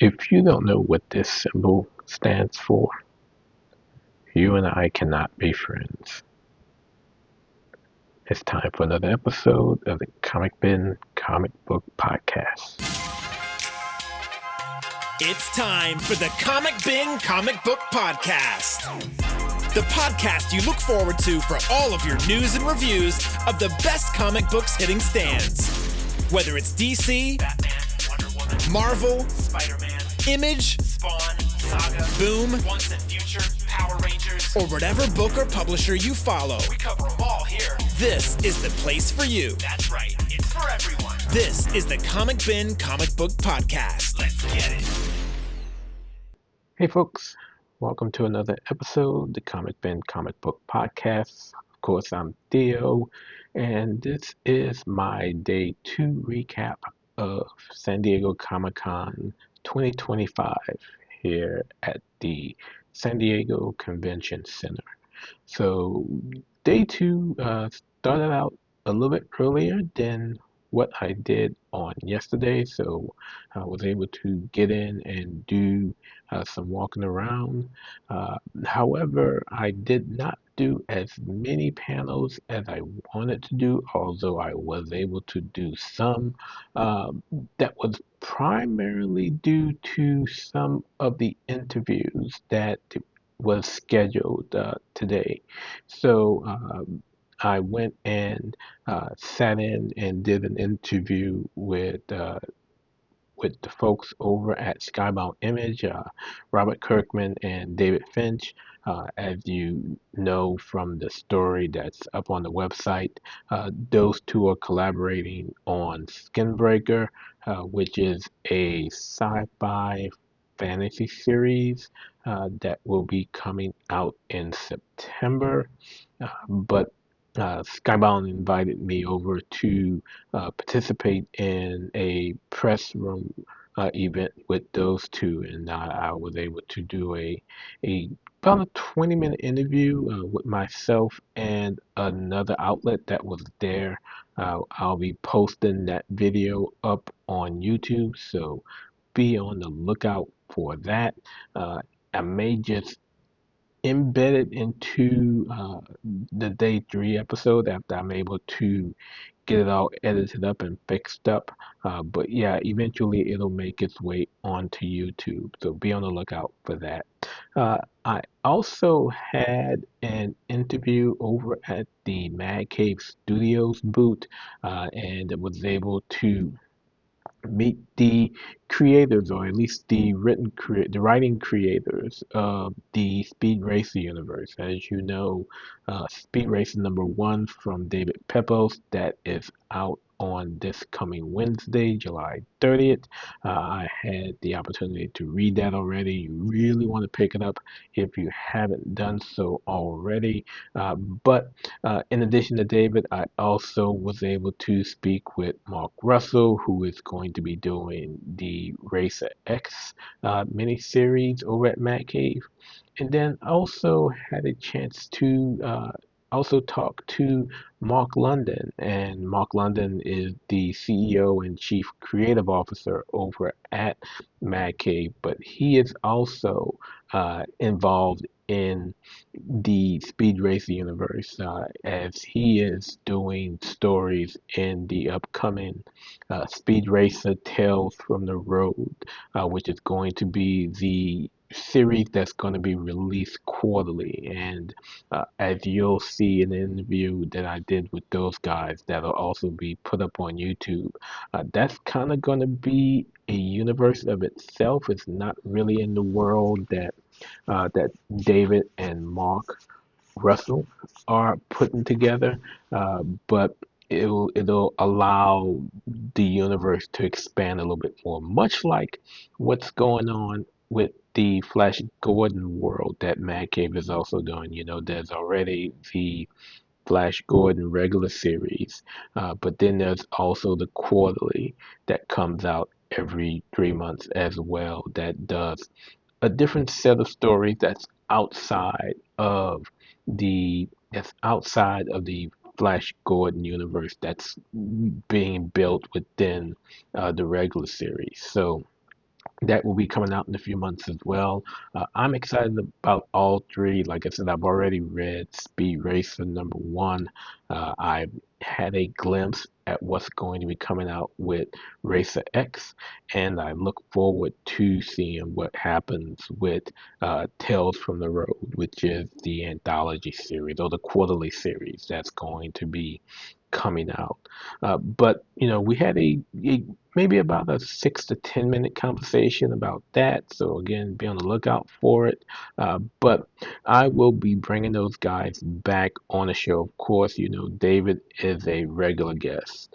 If you don't know what this symbol stands for, you and I cannot be friends. It's time for another episode of the Comic Bin Comic Book Podcast. It's time for the Comic Bin Comic Book Podcast. The podcast you look forward to for all of your news and reviews of the best comic books hitting stands. Whether it's DC, Batman, Wonder Woman, Marvel, Spider-Man, Image, Spawn, Saga, Boom, Once and Future, Power Rangers, or whatever book or publisher you follow. We cover them all here. This is the place for you. That's right, it's for everyone. This is the Comic Bin Comic Book Podcast. Let's get it. Hey folks, welcome to another episode of the Comic Bin Comic Book Podcast. Of course, I'm Theo, and this is my day 2 recap of San Diego Comic-Con 2025 here at the San Diego Convention Center. So day 2 started out a little bit earlier than what I did on yesterday, so I was able to get in and do some walking around. However, I did not do as many panels as I wanted to do, although I was able to do some. That was primarily due to some of the interviews that was scheduled today. So I went and sat in and did an interview with the folks over at Skybound Image, Robert Kirkman and David Finch. As you know from the story that's up on the website, those two are collaborating on Skinbreaker, which is a sci-fi fantasy series that will be coming out in September. But Skybound invited me over to participate in a press room event with those two, and I was able to do a about a 20-minute interview with myself and another outlet that was there. I'll be posting that video up on YouTube, so be on the lookout for that. I may just embedded into the day 3 episode after I'm able to get it all edited up and fixed up. But yeah, eventually it'll make its way onto YouTube, so be on the lookout for that. I also had an interview over at the Mad Cave Studios booth, and was able to meet the creators, or at least the writing creators of the Speed Racer universe. As you know, Speed Racer #1 from David Pepos, that is out on this coming Wednesday, July 30th. I had the opportunity to read that already. You really want to pick it up if you haven't done so already. But in addition to David, I also was able to speak with Mark Russell, who is going to be doing the Racer X miniseries over at Matt Cave. And then also had a chance to also talk to Mark London. And Mark London is the CEO and Chief Creative Officer over at Mad Cave, but he is also involved in the Speed Racer universe, as he is doing stories in the upcoming Speed Racer Tales from the Road, which is going to be the series that's going to be released quarterly. And as you'll see in the interview that I did with those guys, that'll also be put up on YouTube. That's kind of going to be a universe of itself. It's not really in the world that David and Mark Russell are putting together, but it'll allow the universe to expand a little bit more, much like what's going on with the Flash Gordon world that Mad Cave is also doing. You know, there's already the Flash Gordon regular series, but then there's also the quarterly that comes out every 3 months as well, that does a different set of stories that's outside of the Flash Gordon universe that's being built within the regular series. So that will be coming out in a few months as well. I'm excited about all three. Like I said, I've already read Speed Racer #1. I've had a glimpse at what's going to be coming out with Racer X, and I look forward to seeing what happens with Tales from the Road, which is the anthology series or the quarterly series that's going to be coming out. But we had a maybe about a 6 to 10 minute conversation about that. So again, be on the lookout for it. But I will be bringing those guys back on the show. Of course, David is a regular guest.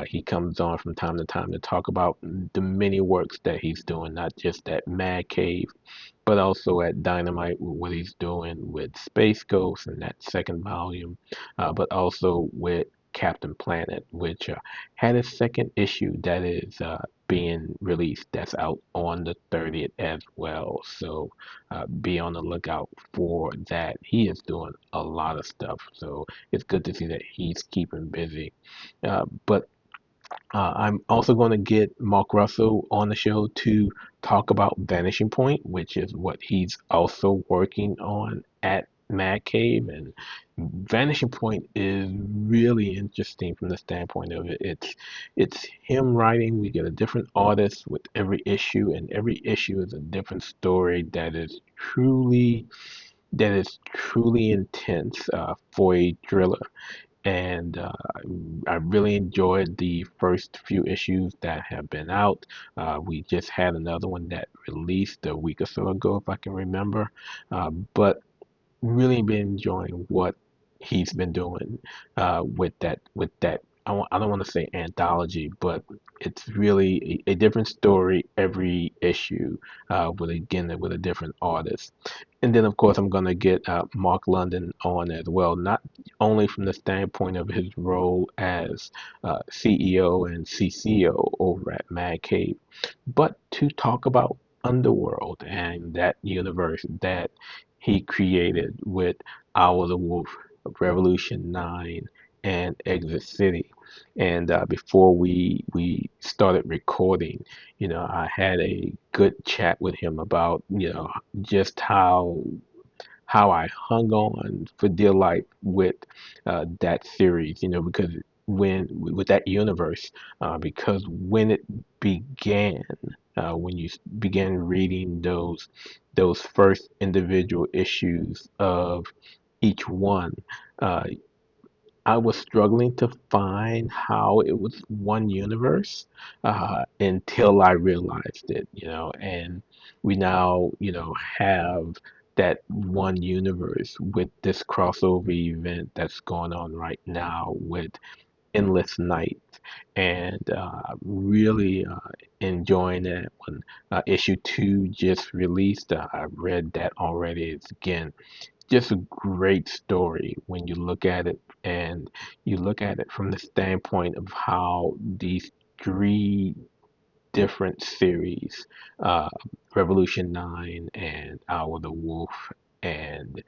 He comes on from time to time to talk about the many works that he's doing, not just at Mad Cave, but also at Dynamite with what he's doing with Space Ghost and that second volume, but also with Captain Planet, which had a second issue that is being released. That's out on the 30th as well. So be on the lookout for that. He is doing a lot of stuff. So it's good to see that he's keeping busy. But I'm also going to get Mark Russell on the show to talk about Vanishing Point, which is what he's also working on at Mad Cave. And Vanishing Point is really interesting from the standpoint of it. It's him writing. We get a different artist with every issue, and every issue is a different story that is truly intense for a thriller. And I really enjoyed the first few issues that have been out. We just had another one that released a week or so ago, if I can remember. But really been enjoying what he's been doing with that. I don't want to say anthology, but it's really a different story every issue, with a different artist. And then, of course, I'm going to get Mark London on as well, not only from the standpoint of his role as CEO and CCO over at Mad Cave, but to talk about Underworld and that universe that he created with Hour of the Wolf, Revolution 9, and Exit City. And before we started recording, I had a good chat with him about, just how I hung on for dear life with that series, because when with that universe, because when it began, when you began reading those first individual issues of each one, uh, I was struggling to find how it was one universe until I realized it, and we now, have that one universe with this crossover event that's going on right now with Endless Night, and really enjoying that one. Issue 2 just released. I've read that already. It's again just a great story when you look at it, and you look at it from the standpoint of how these three different series, uh, Revolution 9 and Hour of the Wolf and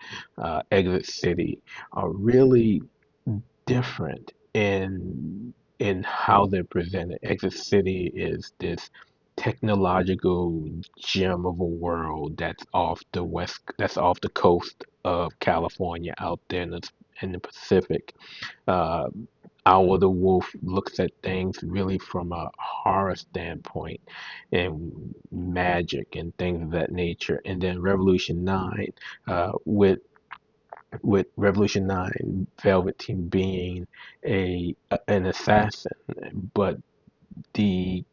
Exit City, are really different in how they're presented. Exit City is this technological gem of a world that's off the coast of California, out there in the Pacific. Uh, Our the Wolf looks at things really from a horror standpoint and magic and things of that nature. And then Revolution 9, with Revolution 9, Velveteen being an assassin, but the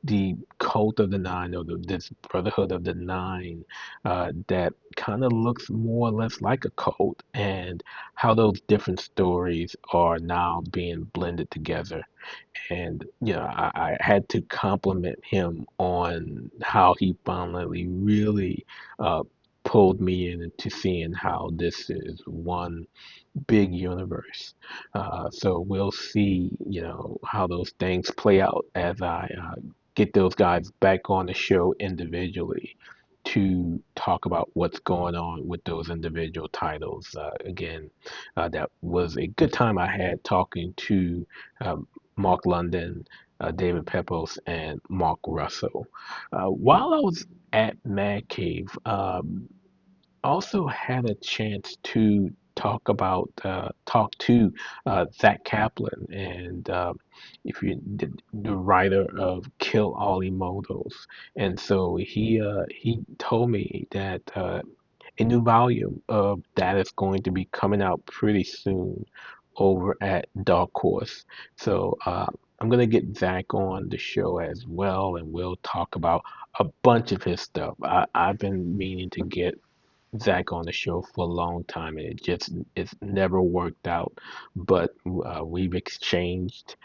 the cult of the nine, or this brotherhood of the nine, that kind of looks more or less like a cult, and how those different stories are now being blended together. And I had to compliment him on how he finally really uh, pulled me in into seeing how this is one big universe. So we'll see, how those things play out as I get those guys back on the show individually to talk about what's going on with those individual titles. Again, that was a good time I had talking to Mark London David Pepos and Mark Russell. While I was at Man Cave, also had a chance to talk to Zach Kaplan, and if you the writer of Kill All Immortals, and so he told me that a new volume of that is going to be coming out pretty soon over at Dark Horse. So I'm gonna get Zach on the show as well, and we'll talk about a bunch of his stuff. I've been meaning to get Zach on the show for a long time, and it's never worked out. But we've exchanged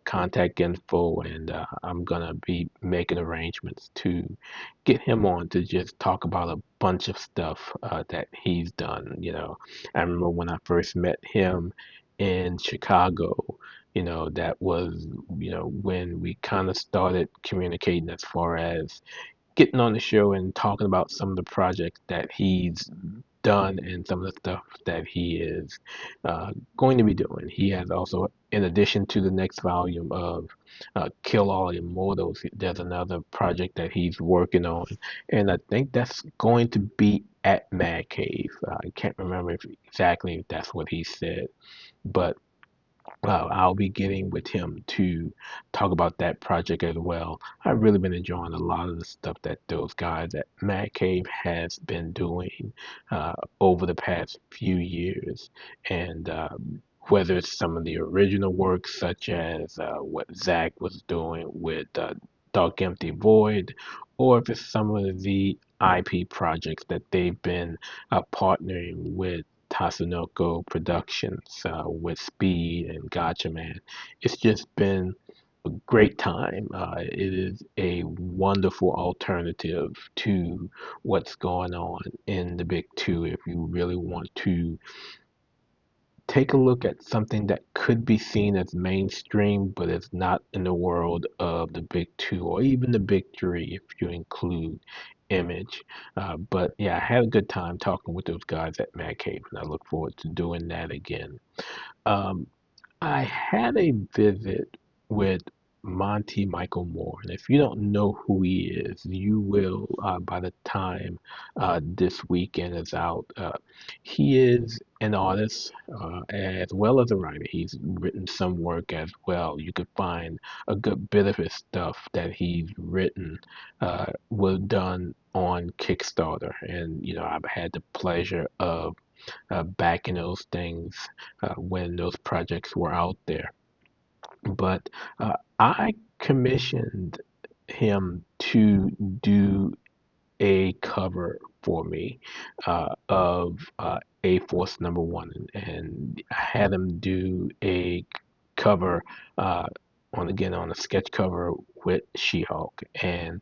contact info, and I'm gonna be making arrangements to get him on to just talk about a bunch of stuff that he's done. I remember when I first met him in Chicago. That was when we kind of started communicating as far as getting on the show and talking about some of the projects that he's done and some of the stuff that he is going to be doing. He has also, in addition to the next volume of Kill All Immortals, there's another project that he's working on, and I think that's going to be at Mad Cave. I can't remember exactly if that's what he said, but I'll be getting with him to talk about that project as well. I've really been enjoying a lot of the stuff that those guys at Mad Cave has been doing over the past few years, and whether it's some of the original work, such as what Zach was doing with Dark Empty Void, or if it's some of the IP projects that they've been partnering with Tatsunoko Productions with Speed and Gotcha Man. It's just been a great time. It is a wonderful alternative to what's going on in the Big Two if you really want to take a look at something that could be seen as mainstream, but is not in the world of the Big Two or even the Big Three if you include Image. But yeah, I had a good time talking with those guys at Mad Cave, and I look forward to doing that again. Um, I had a visit with Monty Michael Moore, and if you don't know who he is, you will by the time this weekend is out. He is an artist as well as a writer. He's written some work as well. You could find a good bit of his stuff that he's written was done on Kickstarter, and I've had the pleasure of backing those things when those projects were out there. But I commissioned him to do a cover for me of A Force number one, and I had him do a cover uh, on a sketch cover with She-Hulk. And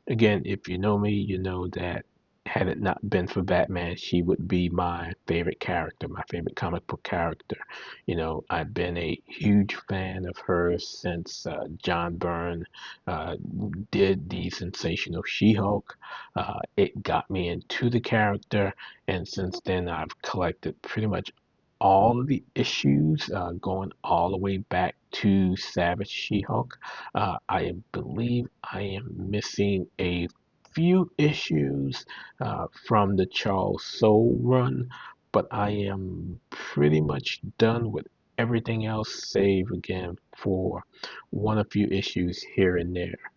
again, if you know me, you know that had it not been for Batman, she would be my favorite character, my favorite comic book character. I've been a huge fan of hers since John Byrne uh, did the sensational She-Hulk. It got me into the character, and since then I've collected pretty much all of the issues going all the way back to Savage She-Hulk. I believe I am missing a few issues from the Charles Soule run, but I am pretty much done with everything else, save again for one or few issues here and there.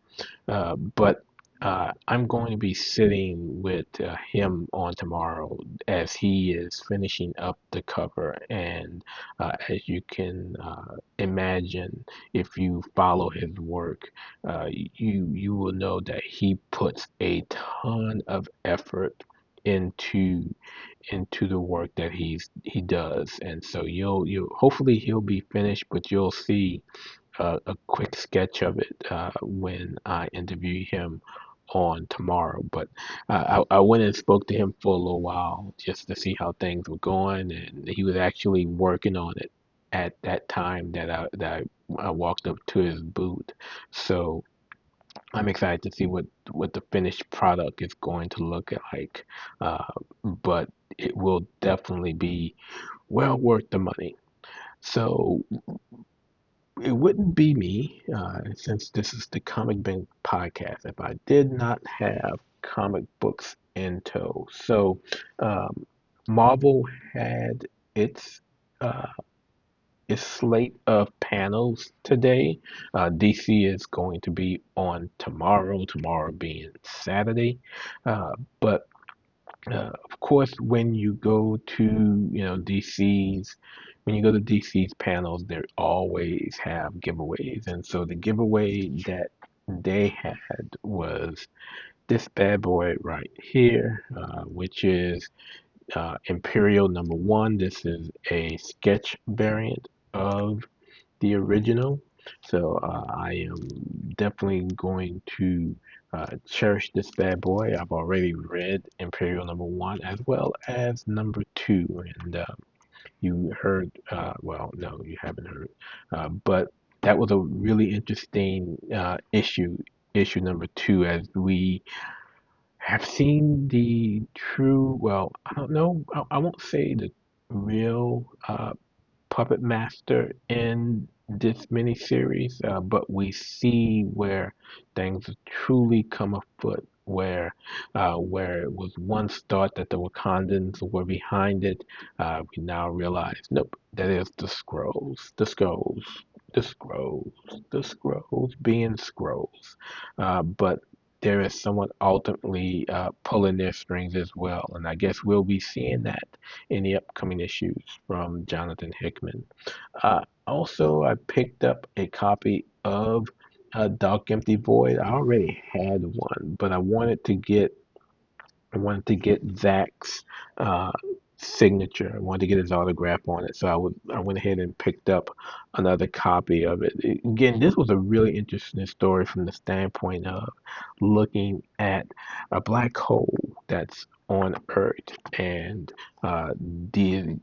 But I'm going to be sitting with him on tomorrow as he is finishing up the cover. And as you can imagine, if you follow his work, you will know that he puts a ton of effort into the work that he does. And so you'll hopefully he'll be finished, but you'll see a quick sketch of it when I interview him on tomorrow. But I went and spoke to him for a little while just to see how things were going, and he was actually working on it at that time that I walked up to his booth. So I'm excited to see what the finished product is going to look like. Uh, but it will definitely be well worth the money. So it wouldn't be me, since this is the Comic Bin podcast, if I did not have comic books in tow. So, um, Marvel had its uh, its slate of panels today. DC is going to be on tomorrow, tomorrow being Saturday. But of course, when you go to when you go to DC's panels, they always have giveaways, and so the giveaway that they had was this bad boy right here, which is Imperial #1. This is a sketch variant of the original. So I am definitely going to cherish this bad boy. I've already read Imperial #1 as well as #2, and you heard, well, no, you haven't heard, but that was a really interesting issue #2, as we have seen the true, well, I don't know, I won't say the real puppet master in this miniseries, but we see where things truly come afoot. Where it was once thought that the Wakandans were behind it, we now realize, nope, that is the scrolls, the scrolls being scrolls. But there is someone ultimately pulling their strings as well, and I guess we'll be seeing that in the upcoming issues from Jonathan Hickman. Also, I picked up a copy of Dark Empty Void. I already had one, but I wanted to get Zach's uh, signature. I wanted to get his autograph on it, so I went ahead and picked up another copy of it. Again, this was a really interesting story from the standpoint of looking at a black hole that's on Earth, and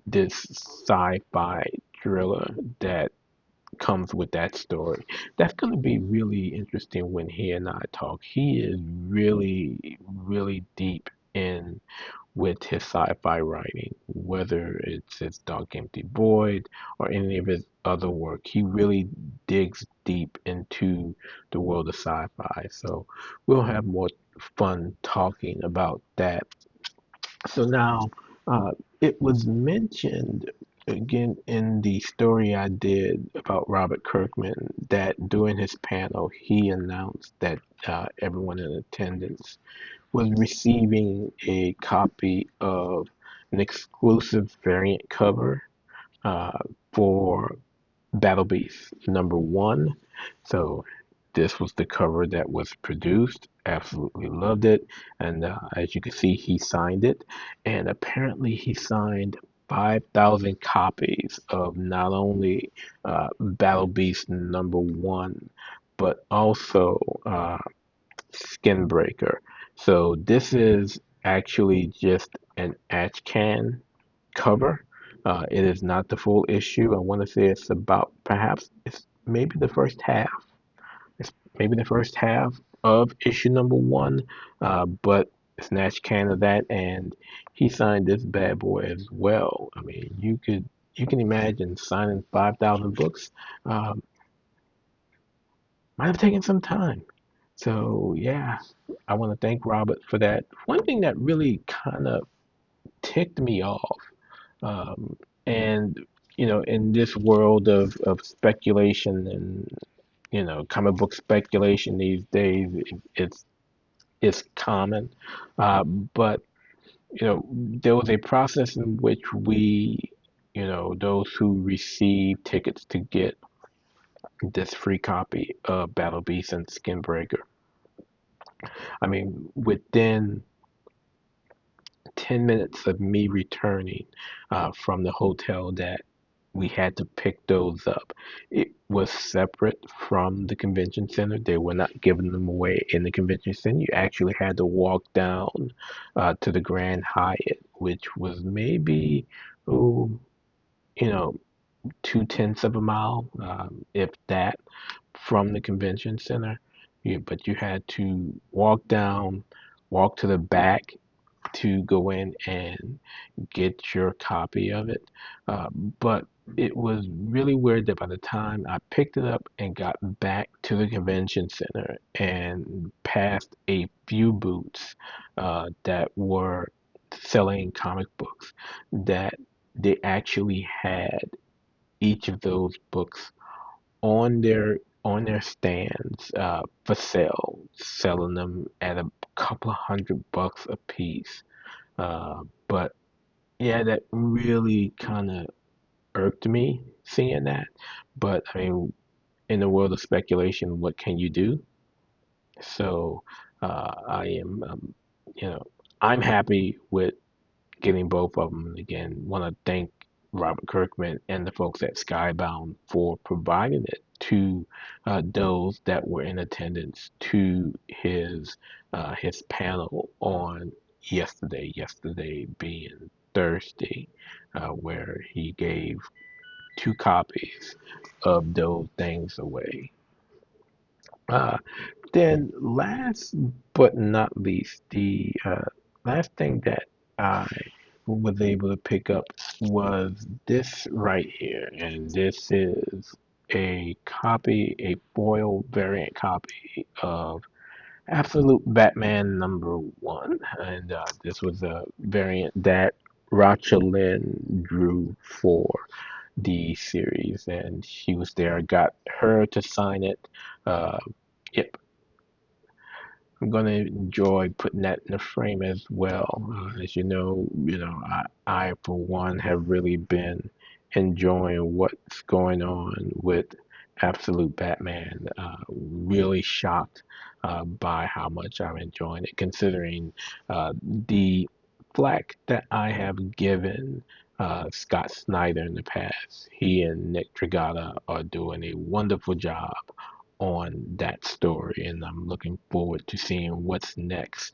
this sci-fi thriller that comes with that story. That's going to be really interesting when he and I talk. He is really, really deep in with his sci-fi writing, whether it's his Dark Empty Void or any of his other work. He really digs deep into the world of sci-fi. So we'll have more fun talking about that. So now, it was mentioned again in the story I did about Robert Kirkman that during his panel he announced that everyone in attendance was receiving a copy of an exclusive variant cover uh, for Battle Beast #1. So this was the cover that was produced. Absolutely loved it. And as you can see, he signed it. And apparently, he signed 5,000 copies of not only Battle Beast #1, but also Skinbreaker. So this is actually just an Atch can cover. It is not the full issue. I want to say it's about, perhaps it's maybe the first half. It's maybe the first half of issue #1, but it's an Atch can of that, and he signed this bad boy as well. I mean, you can imagine signing 5,000 books. Um, might have taken some time. So yeah, I want to thank Robert for that. One thing that really kind of ticked me off, um, and in this world of speculation and comic book speculation these days, it's it's common. But there was a process in which those who received tickets to get this free copy of Battle Beast and Skinbreaker. I mean, within 10 minutes of me returning from the hotel that we had to pick those up. It was separate from the convention center. They were not giving them away in the convention center. You actually had to walk down to the Grand Hyatt, which was maybe, oh, you know, 2/10 of a mile, if that, from the convention center. But you had to walk down, walk to the back to go in and get your copy of it. Uh, but it was really weird that by the time I picked it up and got back to the convention center and past a few booths that were selling comic books, that they actually had each of those books on their stands for sale, selling them at a couple of $100 a piece. But yeah, that really kind of irked me seeing that. But I mean, in the world of speculation, what can you do? So I am, you know, I'm happy with getting both of them. And again, want to thank Robert Kirkman and the folks at Skybound for providing it to those that were in attendance to his panel on yesterday. Yesterday being Thursday, where he gave 2 copies of those things away. Uh, then, last but not least, the last thing that I was able to pick up was this right here, and this is a foil variant copy of Absolute Batman #1, and this was a variant that Racha Lynn drew for the series, and she was there. I got her to sign it. Uh, yep, I'm gonna enjoy putting that in the frame as well. As I for one have really been enjoying what's going on with Absolute Batman. Really shocked by how much I'm enjoying it, considering the flack that I have given Scott Snyder in the past. He and Nick Dragata are doing a wonderful job on that story, and I'm looking forward to seeing what's next.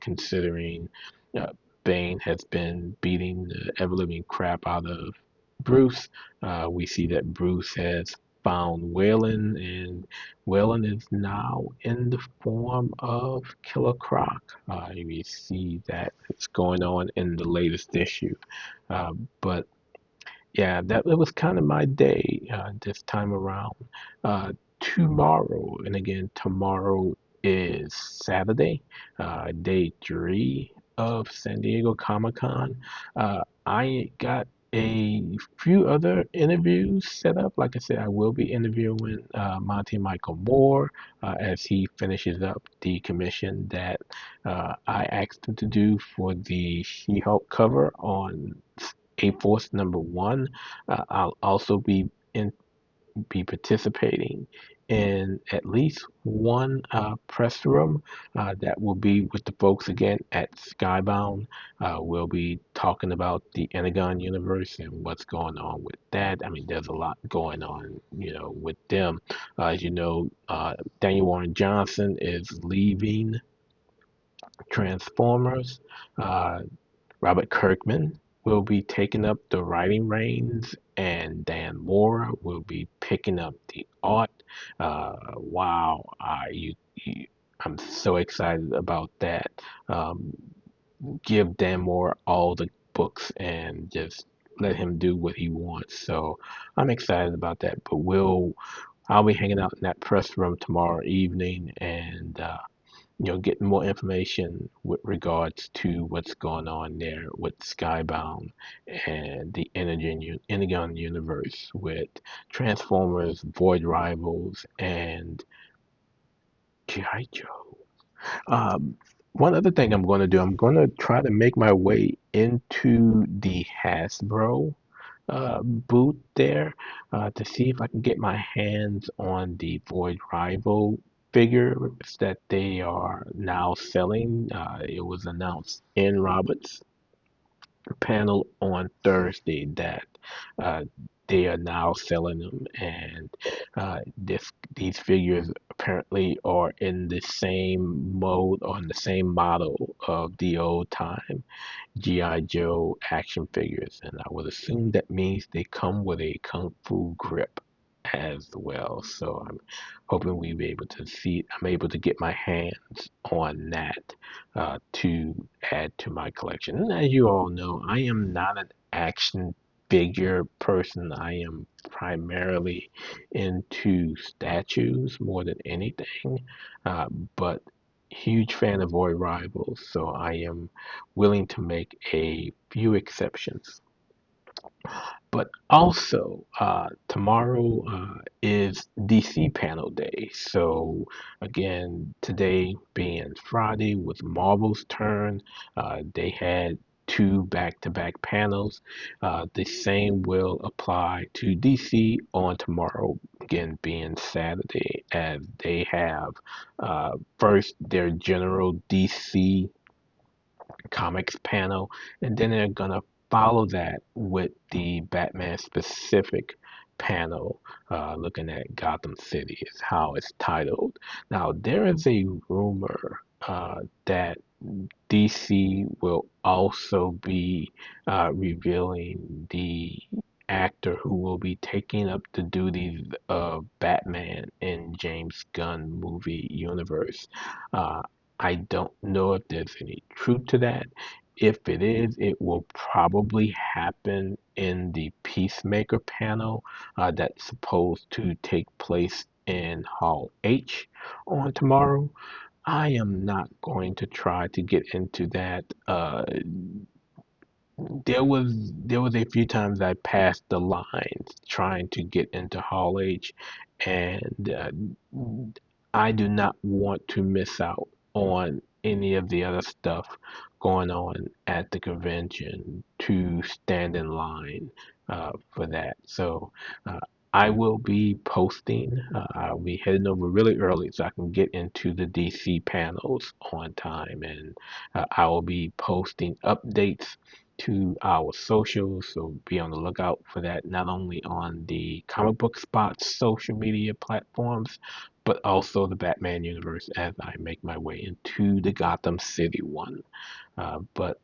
Considering uh, Bane has been beating the ever living crap out of Bruce, we see that Bruce has found Wayland, and Wayland is now in the form of Killer Croc. We see that it's going on in the latest issue, but yeah, that it was kind of my day this time around. Tomorrow, and again, tomorrow is Saturday, day 3 of San Diego Comic Con. I got a few other interviews set up. Like I said, I will be interviewing Monty Michael Moore as he finishes up the commission that I asked him to do for the She-Hulk cover on A-Force #1. I'll also be participating in at least one press room that will be with the folks again at Skybound. We'll be talking about the Energon universe and what's going on with that. I mean, there's a lot going on, with them. As you know, Daniel Warren Johnson is leaving Transformers. Uh, Robert Kirkman will be taking up the writing reins, and Dan Mora will be picking up the art. Wow, I'm so excited about that. Um, give Dan Mora all the books and just let him do what he wants. So I'm excited about that. But I'll be hanging out in that press room tomorrow evening, and get more information with regards to what's going on there with Skybound and the Energon universe with Transformers, Void Rivals, and G.I. Joe. Um, One other thing I'm going to do, I'm going to try to make my way into the Hasbro booth there to see if I can get my hands on the Void Rival figures that they are now selling. It was announced in Robert's panel on Thursday that uh, they are now selling them, and these figures apparently are in the same mode, on the same model of the old time G.I. Joe action figures, and I would assume that means they come with a Kung Fu grip as well. So I'm able to get my hands on that to add to my collection. And as you all know, I am not an action figure person. I am primarily into statues more than anything, uh, but huge fan of Roy Rivals, so I am willing to make a few exceptions. But also, tomorrow is DC panel day. So, again, today being Friday was Marvel's turn, they had two back to back panels. The same will apply to DC on tomorrow, again, being Saturday, as they have first their general DC comics panel, and then they're gonna follow that with the Batman specific panel, looking at Gotham City is how it's titled. Now there is a rumor that DC will also be revealing the actor who will be taking up the duties of Batman in James Gunn movie universe. Uh, I don't know if there's any truth to that. If it is, it will probably happen in the Peacemaker panel that's supposed to take place in Hall H on tomorrow. I am not going to try to get into that. There was a few times I passed the lines trying to get into Hall H, and I do not want to miss out on any of the other stuff going on at the convention to stand in line for that. So uh, I will be posting. I'll be heading over really early so I can get into the DC panels on time, and I will be posting updates to our socials, so be on the lookout for that, not only on the Comic Book Spot's social media platforms, but also the Batman universe as I make my way into the Gotham City one. But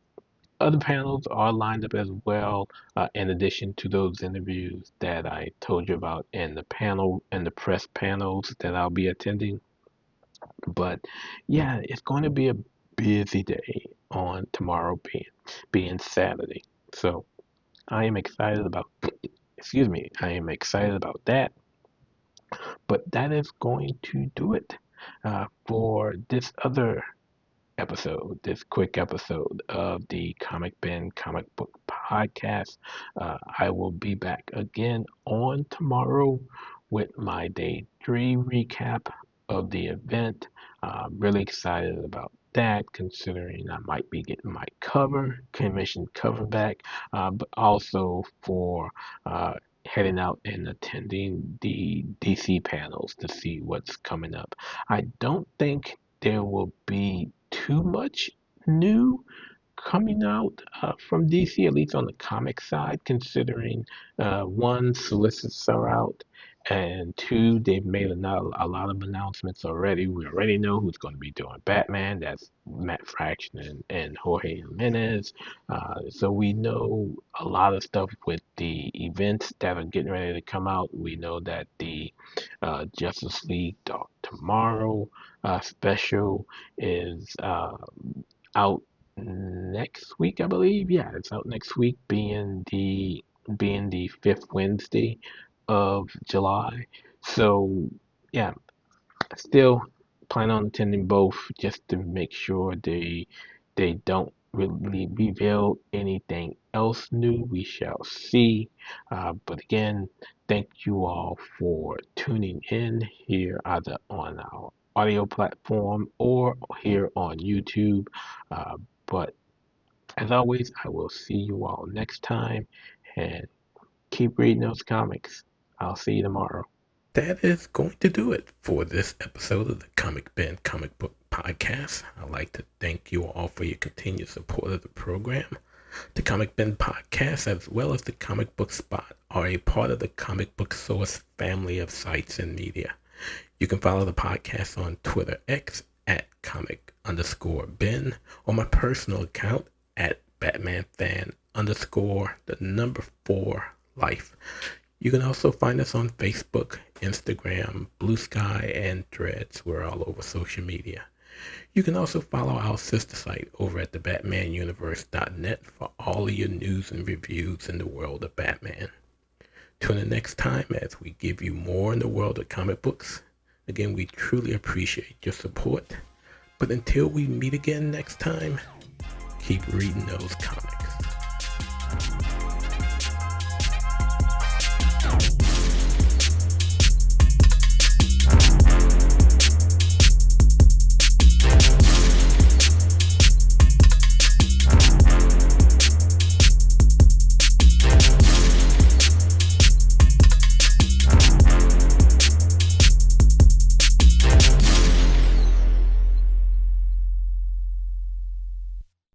other panels are lined up as well, in addition to those interviews that I told you about in the panel and the press panels that I'll be attending. But yeah, it's going to be a busy day on tomorrow being Saturday. So I am excited about excuse me, I am excited about that. But that is going to do it for this other episode, this quick episode of the Comic Bin Comic Book Podcast. I will be back again on tomorrow with my day 3 recap of the event. Really excited about that, considering I might be getting my commission cover back, but also for heading out and attending the DC panels to see what's coming up. I don't think there will be too much new coming out from DC, at least on the comic side, considering one, solicits are out, and two, they've made a lot of announcements already. We already know who's going to be doing Batman. That's Matt Fraction and Jorge Jimenez. So we know a lot of stuff with the events that are getting ready to come out. We know that the Justice League Dark Tomorrow special is out next week, I believe. Yeah, it's out next week, being the fifth Wednesday of July. So yeah, still plan on attending both just to make sure they don't really reveal anything else new. We shall see. But again, thank you all for tuning in here, either on our audio platform or here on YouTube. Uh, but as always, I will see you all next time, and keep reading those comics. I'll see you tomorrow. That is going to do it for this episode of the Comic Bin Comic Book Podcast. I'd like to thank you all for your continued support of the program. The Comic Bin Podcast, as well as the Comic Book Spot, are a part of the Comic Book Source family of sites and media. You can follow the podcast on Twitter X at comic_bin, or my personal account at batmanfan_4life. You can also find us on Facebook, Instagram, Blue Sky, and Threads. We're all over social media. You can also follow our sister site over at thebatmanuniverse.net for all of your news and reviews in the world of Batman. Tune in next time as we give you more in the world of comic books. Again, we truly appreciate your support. But until we meet again next time, keep reading those comics.